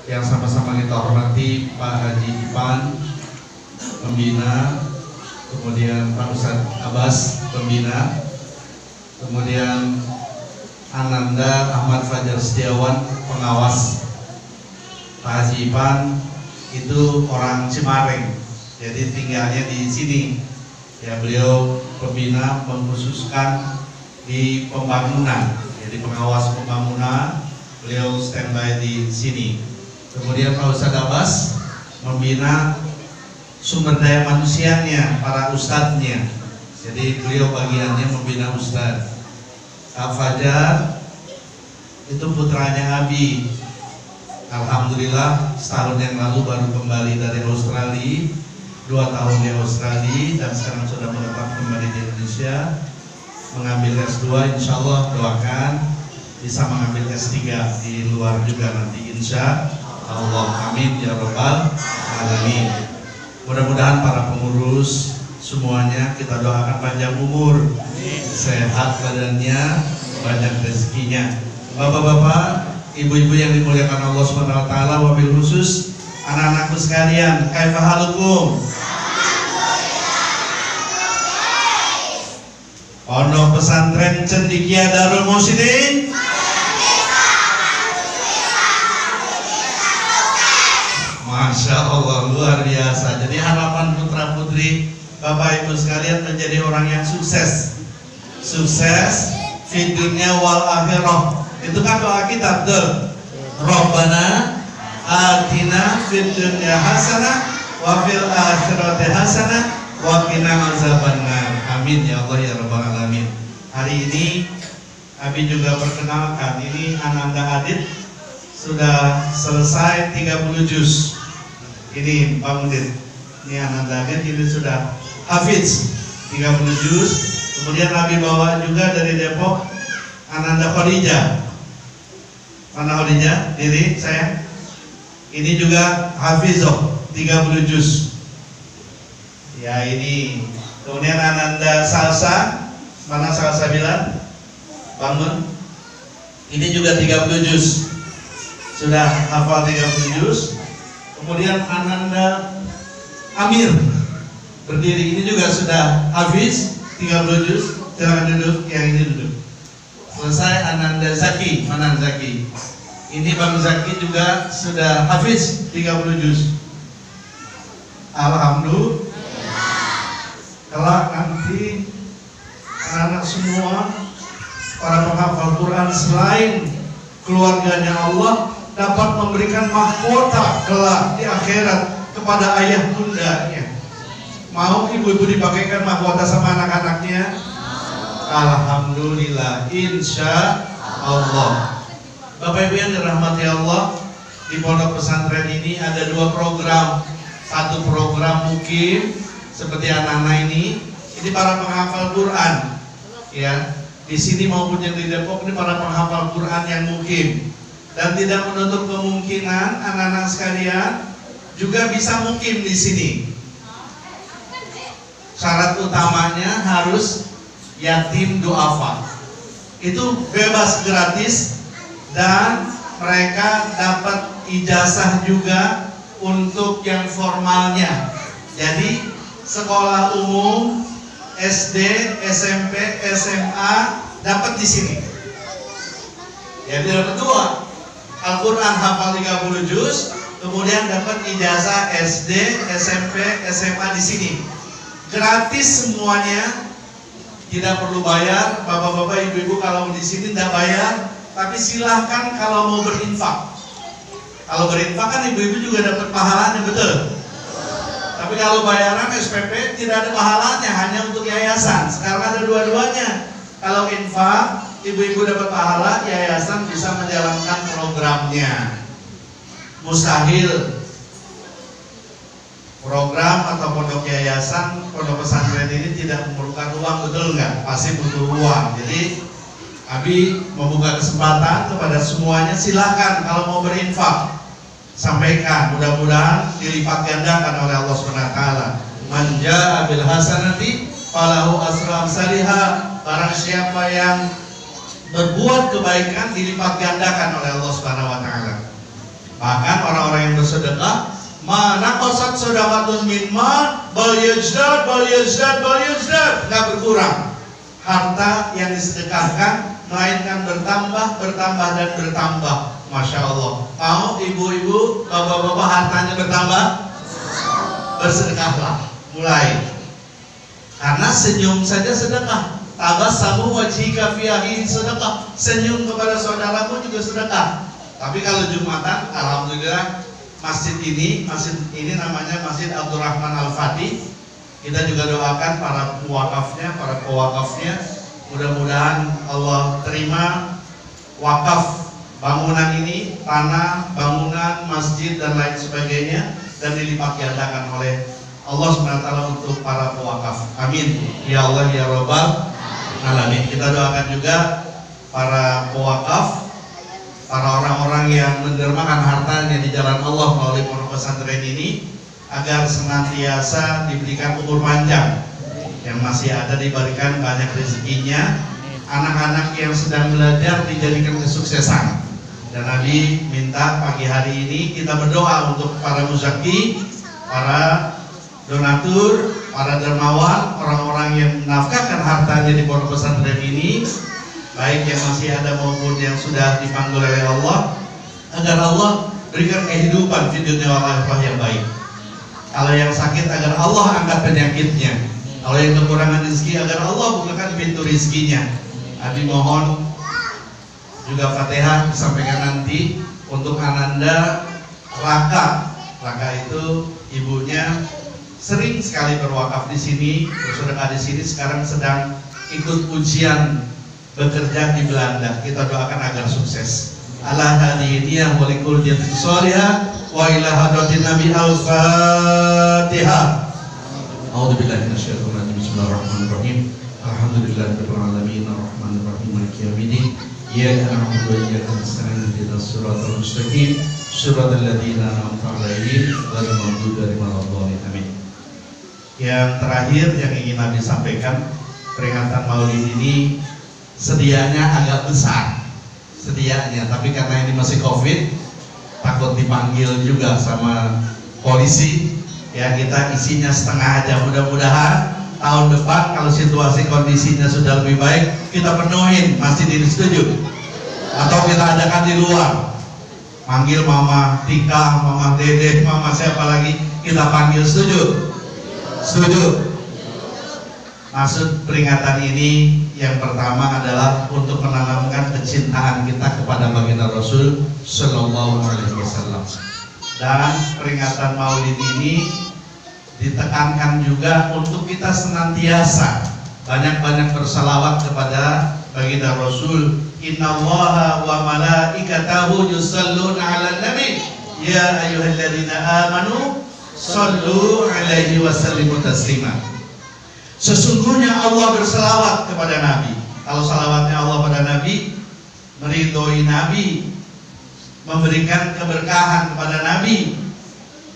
yang sama-sama kita hormati Pak Haji Ipan, pembina, kemudian Pak Ustadz Abbas, pembina, kemudian Ananda Ahmad Fajar Setiawan, pengawas. Pak Haji Ipan itu orang Cimareng, jadi tinggalnya di sini. Ya, beliau pembina mengkhususkan di pembangunan, jadi pengawas pembangunan, beliau standby di sini. Kemudian Pak Ustadz Abbas membina sumber daya manusianya, para ustadznya. Jadi beliau bagiannya membina ustadz. Kak Fajar itu putranya Abi. Alhamdulillah setahun yang lalu baru kembali dari Australia, 2 tahun di Australia, dan sekarang sudah menetap kembali di Indonesia, mengambil S2. Insya Allah doakan bisa mengambil S3 di luar juga nanti, insya Allah, amin ya rabbal alamin. Mudah-mudahan para pengurus semuanya kita doakan panjang umur, sehat badannya, banyak rezekinya. Bapak-bapak, ibu-ibu yang dimuliakan Allah Subhanahu wa taala, wabil khusus anak-anakku sekalian, kaifa halukum? Pondok Pesantren Cendekia Darul Muhsinin. Masya Allah, luar biasa. Jadi harapan putra putri Bapak Ibu sekalian menjadi orang yang sukses, sukses di dunia wal akhirah. Itu kan doa kita, betul. Rabbana atina fid dunya hasanah wa fil akhirati hasanah wa qina azabannar. Amin ya Allah ya rabbal alamin. Hari ini Abi juga perkenalkan, ini Ananda Adit sudah selesai 30 juz. Ini Pak Mudin, ini Ananda Adit ini sudah hafiz 30 juz. Kemudian Abi bawa juga dari Depok Ananda Khadijah. Mana Khadijah? Diri saya. Ini juga hafizoh 30 juz. Ya ini. Kemudian Ananda Salsa. Mana Salsa bilang? Bangun. Ini juga 30 juz. Sudah hafal 30 juz. Kemudian Ananda Amir berdiri, ini juga sudah hafiz 30 juz. Silakan duduk, yang ini duduk. Selesai Ananda Zaki, mana Zaki? Ini Bang Zaki juga sudah hafiz 30 juz. Alhamdulillah. Kelak nanti anak-anak semua para penghafal Quran selain keluarganya Allah dapat memberikan mahkota kelak di akhirat kepada ayah bundanya. Mau ibu-ibu dipakaikan mahkota sama anak-anaknya? Alhamdulillah, insya Allah. Bapak Ibu yang dirahmati Allah, di pondok pesantren ini ada 2 program. Satu program mukim seperti anak-anak ini para penghafal Quran, ya. Di sini maupun yang di Depok ini para penghafal Quran yang mukim. Dan tidak menutup kemungkinan anak-anak sekalian juga bisa mukim di sini. Syarat utamanya harus yatim duafa. Itu bebas gratis dan mereka dapat ijazah juga untuk yang formalnya. Jadi sekolah umum, SD, SMP, SMA dapat di sini. Jadi dapat 2. Al-Quran hafal 30 juz, kemudian dapat ijazah SD, SMP, SMA di sini. Gratis semuanya, tidak perlu bayar. Bapak-bapak, ibu-ibu kalau di sini tidak bayar, tapi silahkan kalau mau berinfak. Kalau berinfak kan ibu-ibu juga dapat pahalanya, betul. Tapi kalau bayaran SPP tidak ada pahalanya, hanya untuk yayasan. Sekarang ada dua-duanya. Kalau infak, ibu-ibu dapat pahala, yayasan bisa menjalankan programnya. Mustahil program atau pondok yayasan, pondok pesantren ini tidak memerlukan uang, betul nggak? Pasti butuh uang. Jadi Abi membuka kesempatan kepada semuanya, silahkan kalau mau berinfak, sampaikan. Mudah-mudahan dilipat gandakan oleh Allah SWT. Man jaa bil hasanati falahu asru amsalihha. Barang siapa yang berbuat kebaikan dilipat gandakan oleh Allah SWT. Bahkan orang sedekah, mana qasat sedekatun min mal bal yazdad enggak berkurang. Harta yang disedekahkan melainkan bertambah dan bertambah. Masya Allah. Mau ibu-ibu, bapak-bapak hartanya bertambah? Bersedekahlah. Mulai. Karena senyum saja sedekah. Tabassamu wajhika fi akhihi sedekah. Senyum kepada saudaramu juga sedekah. Tapi kalau Jumatan, alhamdulillah masjid ini namanya Masjid Abdurrahman Al-Fatih. Kita juga doakan para pewakafnya, mudah-mudahan Allah terima wakaf bangunan ini, tanah, bangunan, masjid dan lain sebagainya, dan dilipat gandakan oleh Allah SWT untuk para pewakaf. Amin. Ya Allah ya Rabbal Alamin. Kita doakan juga para pewakaf, para orang-orang yang mendermakan hartanya di jalan Allah melalui pondok pesantren ini, agar senantiasa diberikan umur panjang, yang masih ada diberikan banyak rezekinya, anak-anak yang sedang belajar dijadikan kesuksesan. Dan Nabi minta pagi hari ini kita berdoa untuk para muzaki, para donatur, para dermawan, orang-orang yang menafkahkan hartanya di pondok pesantren ini, baik yang masih ada maupun yang sudah dipanggil oleh Allah, agar Allah berikan kehidupan di dunia wal yang baik. Kalau yang sakit agar Allah angkat penyakitnya. Kalau yang kekurangan rezeki agar Allah bukakan pintu rezekinya. Abi mohon juga Fatihah disampaikan nanti untuk Ananda Raka. Raka itu ibunya sering sekali berwakaf di sini, bersedekah di sini, sekarang sedang ikut ujian bekerja di Belanda. Kita doakan agar sukses. Ala hadiniyah wa likul jatin sholihah wa ila hadratin Nabi Al-Fatihah. A'udzubillahi minasyaitonir rajim. Bismillahirrahmanirrahim. Alhamdulillahirabbil alamin arrahmanir rahim maliki yaumiddin. Iyyaka na'budu wa iyyaka nasta'in ihdinas siratal mustaqim siratal ladzina an'amta 'alaihim ghairil maghdubi 'alaihim waladdallin. Amin. Yang terakhir yang ingin Nabi sampaikan, peringatan Maulid ini sedianya agak besar. Sedianya, tapi karena ini masih Covid, takut dipanggil juga sama polisi, ya kita isinya setengah aja. Mudah-mudahan tahun depan kalau situasi kondisinya sudah lebih baik, kita penuhin masjid ini. Setuju? Atau kita adakan di luar, panggil Mama Tika, Mama Dede, Mama siapa lagi, kita panggil. Setuju? Setuju? Maksud peringatan ini yang pertama adalah untuk menanamkan kecintaan kita kepada baginda Rasul Sallallahu Alaihi Wasallam. Dan peringatan Maulid ini ditekankan juga untuk kita senantiasa banyak-banyak bersalawat kepada baginda Rasul. Innallaha wa malaikatahu yusalluna 'alan nabi ya ayyuhalladzina amanu shallu 'alaihi wa sallimu taslima. Sesungguhnya Allah berselawat kepada Nabi. Kalau salawatnya Allah pada Nabi, meridhoi Nabi, memberikan keberkahan kepada Nabi.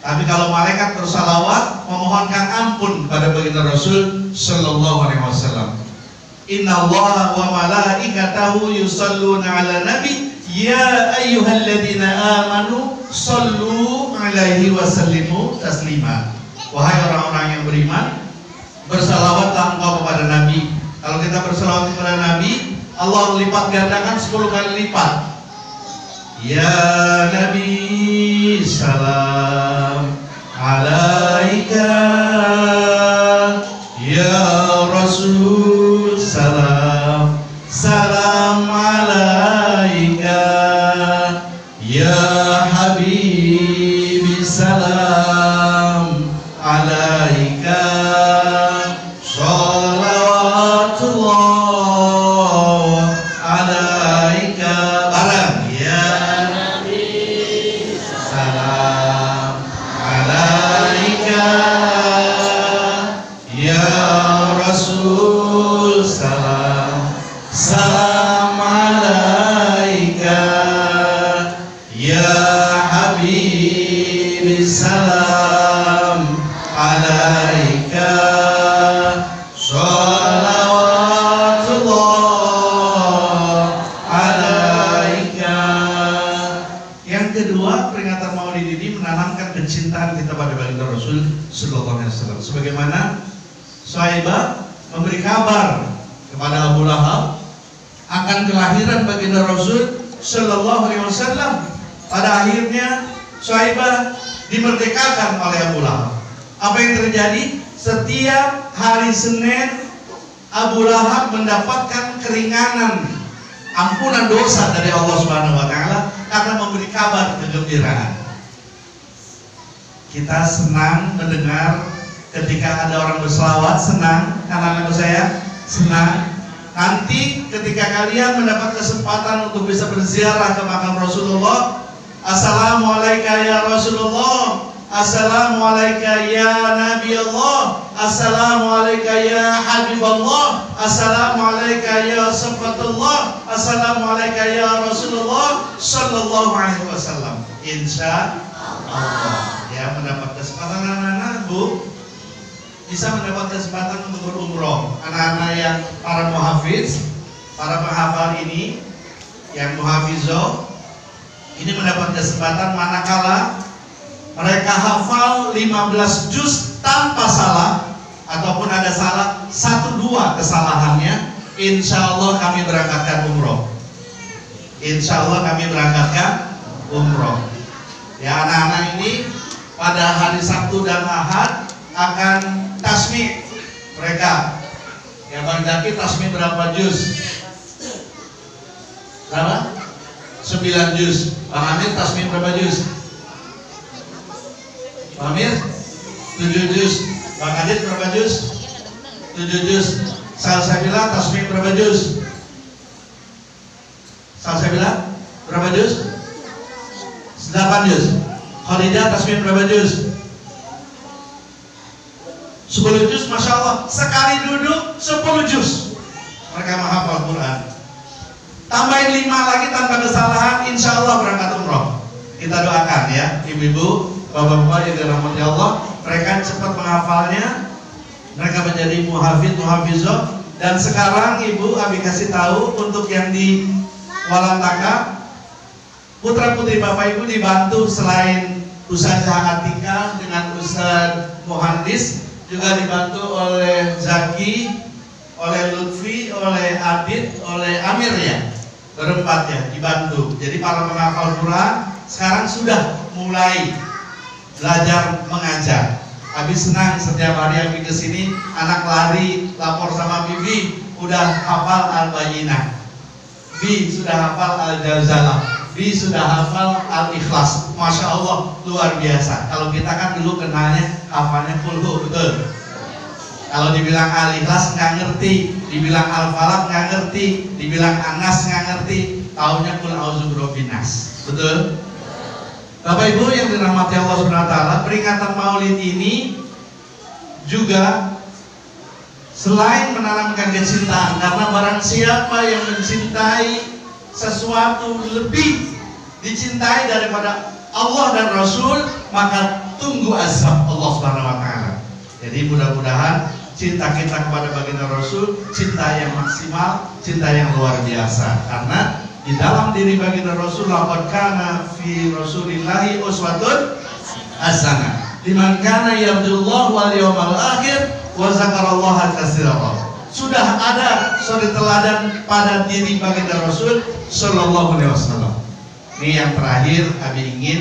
Tapi kalau malaikat bersalawat, memohonkan ampun kepada baginda Rasul Sallallahu Alaihi Wasallam. Innallaha wa malaikatahu yusalluna 'alan nabi ya ayyuhalladzina amanu shallu 'alaihi wa sallimu taslima. Wahai orang-orang yang beriman, bersalawatlah engkau kepada Nabi. Kalau kita bersalawat kepada Nabi, Allah lipat gandakan 10 kali lipat. Ya Nabi salam alaika, ya Rasul salam salam alaika, ya Habibi salam alaika. kedua, peringatan Maulid ini menanamkan kecintaan kita pada baginda Rasul sallallahu alaihi wasallam. Sebagaimana Syaibah memberi kabar kepada Abu Lahab akan kelahiran baginda Rasul sallallahu alaihi wasallam. Pada akhirnya Syaibah dimerdekakan oleh Abu Lahab. Apa yang terjadi? Setiap hari Senin Abu Lahab mendapatkan keringanan, ampunan dosa dari Allah Subhanahu wa taala karena memberi kabar kegembiraan. Kita senang mendengar ketika ada orang berselawat, senang, anak-anak saya senang. Nanti ketika kalian mendapat kesempatan untuk bisa berziarah ke makam Rasulullah, Assalamualaikum ya Rasulullah, Assalamualaikum ya Nabi Allah, Assalamualaikum ya Habib Allah, Assalamualaikum ya Safatullah, Assalamualaikum ya Rasulullah sallallahu alaihi wasallam. Insya Allah ya, mendapat kesempatan anak-anak Bu bisa mendapat kesempatan untuk berumroh. Anak-anak yang para muhafiz, para penghafal ini, yang muhafizoh ini mendapat kesempatan manakala mereka hafal 15 juz tanpa salah, ataupun ada salah 1-2 kesalahannya, insya Allah kami berangkatkan umroh. Insya Allah kami berangkatkan umroh. Ya, anak-anak ini pada hari Sabtu dan Ahad akan tasmi mereka. Ya, Bang Zaki tasmi berapa juz? Berapa? 9 juz. Bang Amir tasmi berapa juz? Bang Amir 7 juz. Bang Adit berapa juz? 7 juz. Salsabila tasmi berapa juz? Salsabila berapa juz? 8 juz. Khadijah tasmi berapa juz? 10 juz. Masya Allah, sekali duduk 10 juz mereka menghafal Quran. Tambahin 5 lagi tanpa kesalahan, insya Allah berangkat umroh. Kita doakan ya, ibu-ibu, bapak-bapak yang dirahmati Allah, mereka cepat menghafalnya, mereka menjadi muhafid, muhafizah. Dan sekarang ibu Abi kasih tahu untuk yang di Walantaka, putra putri bapak ibu dibantu selain Ustazah Atika dengan Ustaz Muhandis, juga dibantu oleh Zaki, oleh Lutfi, oleh Adit, oleh Amir ya. Berempat ya, dibantu. Jadi para penghafal Quran sekarang sudah mulai belajar mengajar. Abi senang setiap hari Abi kesini, anak lari lapor sama Bibi, udah hafal Al-Bayyinah, Bi sudah hafal Al-Jalzalah, Bi sudah hafal Al-Ikhlas. Masya Allah, luar biasa. Kalau kita kan dulu kenalnya hafalnya kulhu, betul. Kalau dibilang Al-Ikhlas nggak ngerti, dibilang Al-Falaq nggak ngerti, dibilang An-Nas nggak ngerti, taunya Qul a'udzu birabbin nas. Betul? Bapak Ibu yang dirahmati Allah Subhanahu wa taala, peringatan Maulid ini juga selain menanamkan kecintaan, karena barang siapa yang mencintai sesuatu lebih dicintai daripada Allah dan Rasul, maka tunggu azab Allah Subhanahu wa taala. Jadi mudah-mudahan cinta kita kepada baginda Rasul, cinta yang maksimal, cinta yang luar biasa. Karena di dalam diri baginda Rasul, laqad kana fi Rasulillahi uswatun hasanah liman kana yarjullaha wal yawmal akhir wa zakarallaha katsiran. Sudah ada suri teladan pada diri baginda Rasul sallallahu alaihi wasallam. Ini yang terakhir kami ingin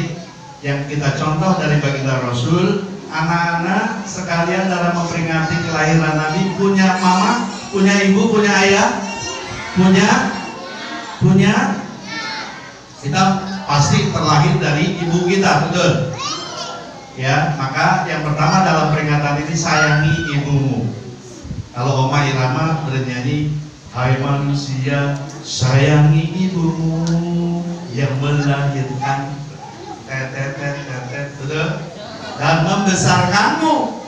yang kita contoh dari baginda Rasul. Anak-anak sekalian dalam memperingati kelahiran Nabi, punya mama, punya ibu, punya ayah, punya kita pasti terlahir dari ibu kita, betul ya. Maka yang pertama dalam peringatan ini, sayangi ibumu. Kalau Oma Irama bernyanyi, hai manusia sayangi ibumu yang melahirkan betul, dan membesarkanmu,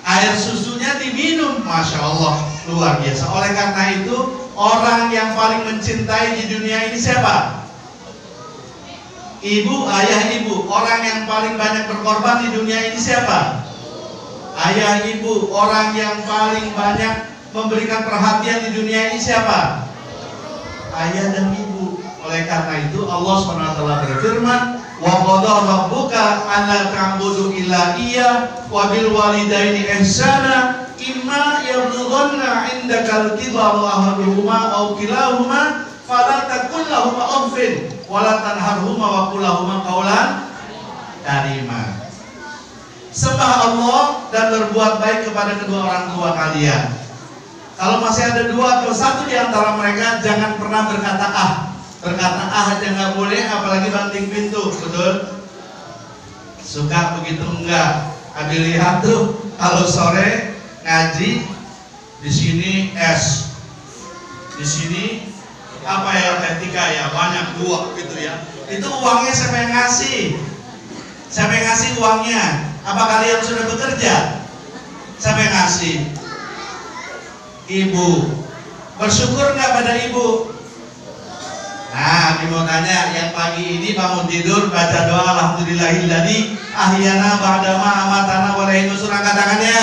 air susunya diminum. Masya Allah, luar biasa. Oleh karena itu, orang yang paling mencintai di dunia ini siapa? Ibu, ayah ibu. Orang yang paling banyak berkorban di dunia ini siapa? Ayah ibu. Orang yang paling banyak memberikan perhatian di dunia ini siapa? Ayah dan ibu. Oleh karena itu Allah SWT berfirman, Wa qadha rabbuka alla ta'budu illa iyyah wa bil walidaini ihsana imma yablughanna 'indakal kibara ahaduhuma aw kilahuma fala taqul lahumā uffin wa la tanharhumā wa qul lahumā qawlan karima. Sembah Allah dan berbuat baik kepada kedua orang tua kalian. Kalau masih ada dua atau satu di antara mereka, jangan pernah berkata ah. Berkata ah aja nggak boleh, apalagi banting pintu, betul? Suka begitu enggak? Abi lihat tuh, kalau sore ngaji di sini es, di sini apa ya, etika ya, banyak dua gitu ya. Itu uangnya siapa yang ngasih? Siapa yang ngasih uangnya? Apa kalian sudah bekerja? Siapa yang ngasih? Ibu. Bersyukur nggak pada ibu? Nah, ini mau tanya, yang pagi ini bangun tidur baca doa alhamdulillahilladzi ahyana ba'dama amatana wa ilaihi nusyur, angkat tangannya.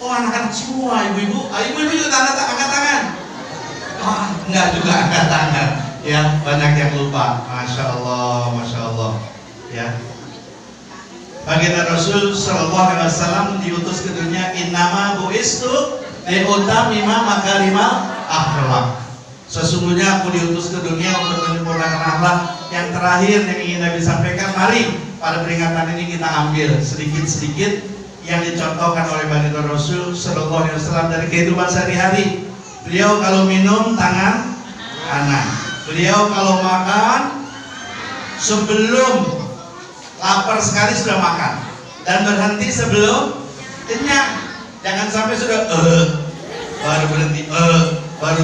Oh, anak-anak semua, ibu-ibu. Ibu-ibu juga angkat tangan. Enggak juga angkat tangan. Ya, banyak yang lupa. Masya Allah, ya. Baginda Rasul Sallallahu Alaihi Wasallam diutus ke dunia, innama bu'istu liutamima makarimal akhlak. Sesungguhnya aku diutus ke dunia untuk menyempurnakan akhlak. Yang terakhir yang ingin Nabi sampaikan, mari pada peringatan ini kita ambil sedikit-sedikit yang dicontohkan oleh baginda Rasul Sallallahu Alaihi Wasallam dari kehidupan sehari-hari. Beliau kalau minum tangan kanan. Beliau kalau makan sebelum lapar sekali sudah makan dan berhenti sebelum kenyang. Jangan sampai sudah baru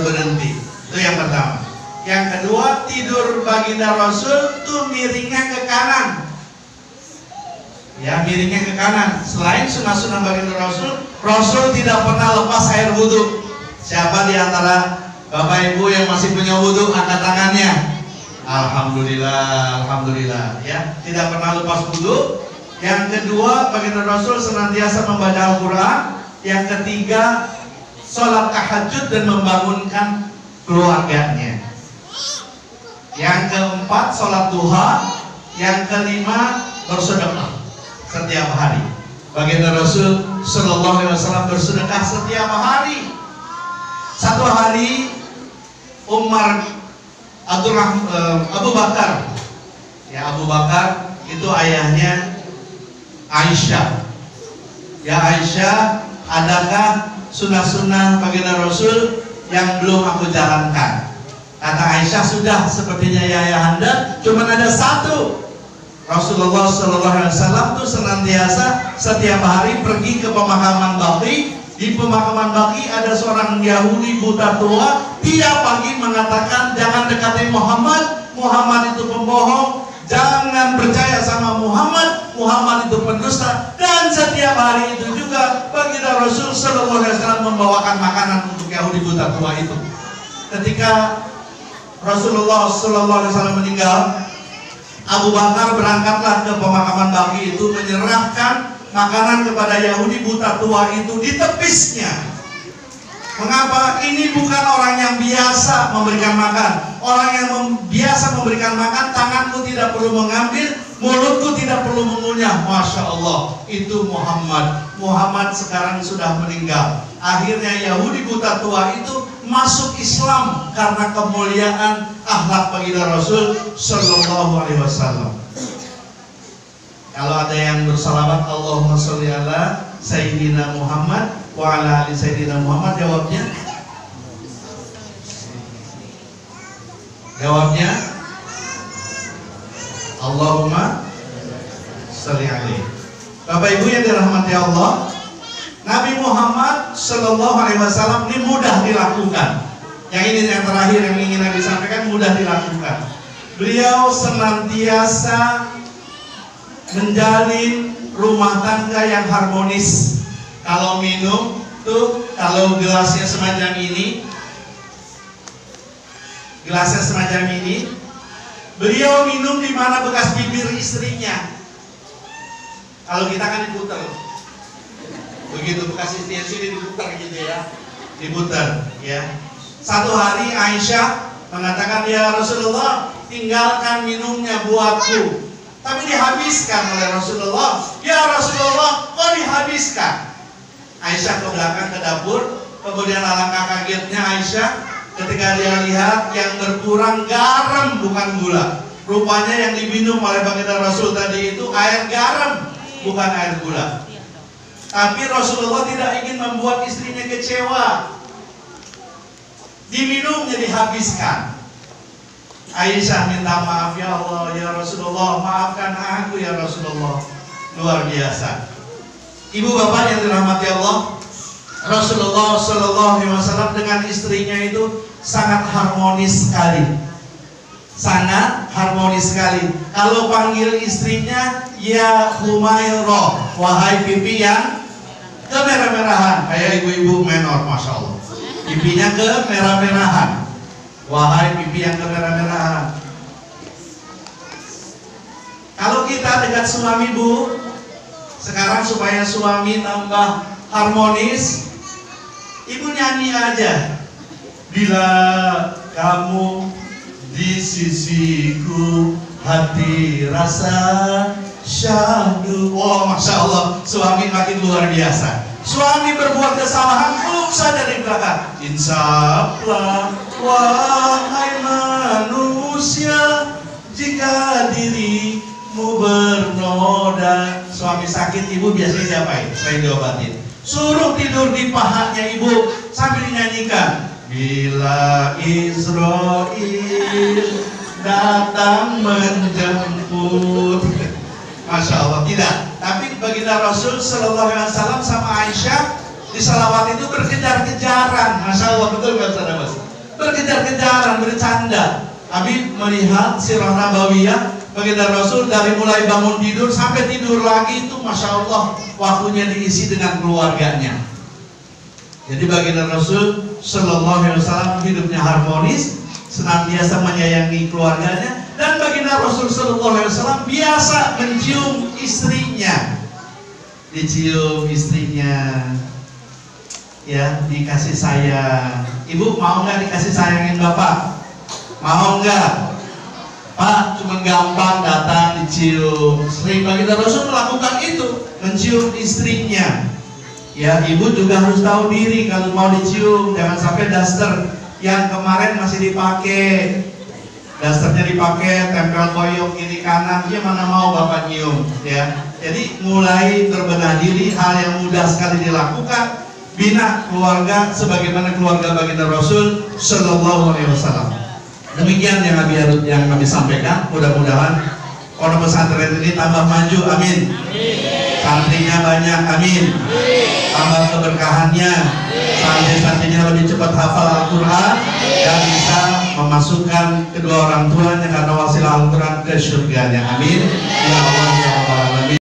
berhenti. Itu yang pertama. Yang kedua, tidur baginda Rasul tuh miringnya ke kanan. Ya, miringnya ke kanan. Selain sunnah-sunnah baginda Rasul, Rasul tidak pernah lepas air wudhu. Siapa di antara Bapak Ibu yang masih punya wudhu, angkat tangannya. Alhamdulillah, ya, tidak pernah lepas wudhu. Yang kedua, baginda Rasul senantiasa membaca Al-Quran. Yang ketiga, sholat tahajud dan membangunkan keluarganya. Yang keempat, sholat duha. Yang kelima, bersedekah setiap hari. Baginda Rasul Sallallahu Alaihi Wasallam bersedekah setiap hari. Satu hari Abu Bakar, ya, Abu Bakar itu ayahnya Aisyah. Ya Aisyah, adakah sunnah-sunnah baginda Rasul yang belum aku jalankan? Kata Aisyah, sudah, sepertinya ya ayahanda, cuma ada satu. Rasulullah Sallallahu Alaihi Wasallam itu senantiasa setiap hari pergi ke pemakaman Baqi. Di pemakaman Baqi ada seorang Yahudi buta tua. Tiap pagi mengatakan, jangan dekati Muhammad, Muhammad itu pembohong. Jangan percaya sama Muhammad, Muhammad itu pendusta. Dan setiap hari itu juga baginda Rasul Sallallahu Alaihi Wasallam membawakan makanan untuk Yahudi buta tua itu. Ketika Rasulullah Sallallahu Alaihi Wasallam meninggal, Abu Bakar berangkatlah ke pemakaman Baqi itu, menyerahkan makanan kepada Yahudi buta tua itu di tepisnya. Mengapa? Ini bukan orang yang biasa memberikan makan. Orang yang biasa memberikan makan, tanganku tidak perlu mengambil, mulutku tidak perlu mengunyah. Masya Allah, itu Muhammad. Muhammad sekarang sudah meninggal. Akhirnya Yahudi buta tua itu masuk Islam karena kemuliaan akhlak baginda Rasul Sallallahu Alaihi Wasallam. Kalau ada yang bersalawat Allahumma sholli ala Sayyidina Muhammad wa ala ali Sayyidina Muhammad, jawabnya Allahumma sholli alaihi. Bapak Ibu yang dirahmati Allah, Nabi Muhammad Sallallahu Alaihi Wasallam ini mudah dilakukan. Yang ini yang terakhir yang ingin Nabi sampaikan, mudah dilakukan. Beliau senantiasa menjalin rumah tangga yang harmonis. Kalau minum tuh, kalau gelasnya semacam ini, beliau minum di mana bekas bibir istrinya. Kalau kita kan diputar, begitu bekas istrinya sini diputar gitu ya, diputar ya. Satu hari Aisyah mengatakan, ya Rasulullah, tinggalkan minumnya buatku. Tapi dihabiskan oleh Rasulullah. Ya Rasulullah, kok dihabiskan? Aisyah ke belakang ke dapur. Kemudian alangkah kagetnya Aisyah ketika dia lihat yang berkurang garam bukan gula. Rupanya yang diminum oleh baginda Rasul tadi itu air garam, bukan air gula. Tapi Rasulullah tidak ingin membuat istrinya kecewa. Diminumnya dihabiskan. Aisyah minta maaf, ya Allah, ya Rasulullah, maafkan aku ya Rasulullah. Luar biasa. Ibu bapak yang dirahmati Allah, Rasulullah Shallallahu Alaihi Wasallam dengan istrinya itu sangat harmonis sekali. Sangat harmonis sekali. Kalau panggil istrinya, ya Humairah, wahai pipi yang kemerah-merahan, kayak ibu-ibu menor, masya Allah. Pipinya kemerah-merahan, wahai pipi yang kemerah-merahan. Kalau kita dekat suami, bu, sekarang supaya suami tambah harmonis, ibu nyanyi aja. Bila kamu di sisiku, hati rasa syahdu. Oh, masya Allah, suami makin luar biasa. Suami berbuat kesalahan, peluk saja di belakang. Insaflah, wahai manusia, jika dirimu bernoda. Suami sakit, ibu biasanya diapain? Selain diobatin, suruh tidur di pahanya ibu sambil dinyanyikan. Bila Israel datang menjemput. Masya Allah, tidak. Tapi baginda Rasul Sallallahu Alaihi Wasallam sama Aisyah di salawat itu berkejar-kejaran. Masya Allah, betul nggak saudara? Berkejar-kejaran, bercanda. Abi melihat sirah nabawiyah baginda Rasul dari mulai bangun tidur sampai tidur lagi itu, masya Allah, waktunya diisi dengan keluarganya. Jadi baginda Rasul Sallallahu Alaihi Wasallam hidupnya harmonis, senantiasa menyayangi keluarganya, dan baginda Rasul Sallallahu Alaihi Wasallam biasa mencium istrinya, dicium istrinya, ya, dikasih sayang. Ibu mau nggak dikasih sayangin bapak? Mau nggak? Pak, cuma gampang datang dicium. Sering baginda Rasul melakukan itu, mencium istrinya. Ya, ibu juga harus tahu diri kalau mau dicium. Jangan sampai daster yang kemarin masih dipakai, dasternya dipakai, tempel koyok kiri kanan, dia mana mau bapak nyium, ya. Jadi mulai berbenah diri, hal yang mudah sekali dilakukan. Bina keluarga sebagaimana keluarga baginda Rasul Sallallahu Alaihi Wasallam. Demikian yang kami sampaikan. Mudah-mudahan pondok pesantren ini tambah maju, amin. Santrinya banyak, amin. Tambah keberkahannya, santri-santrinya lebih cepat hafal Al-Quran dan bisa memasukkan kedua orang tuanya karena wasilah Al-Quran ke surganya, amin. Ya Allah, ya Allah.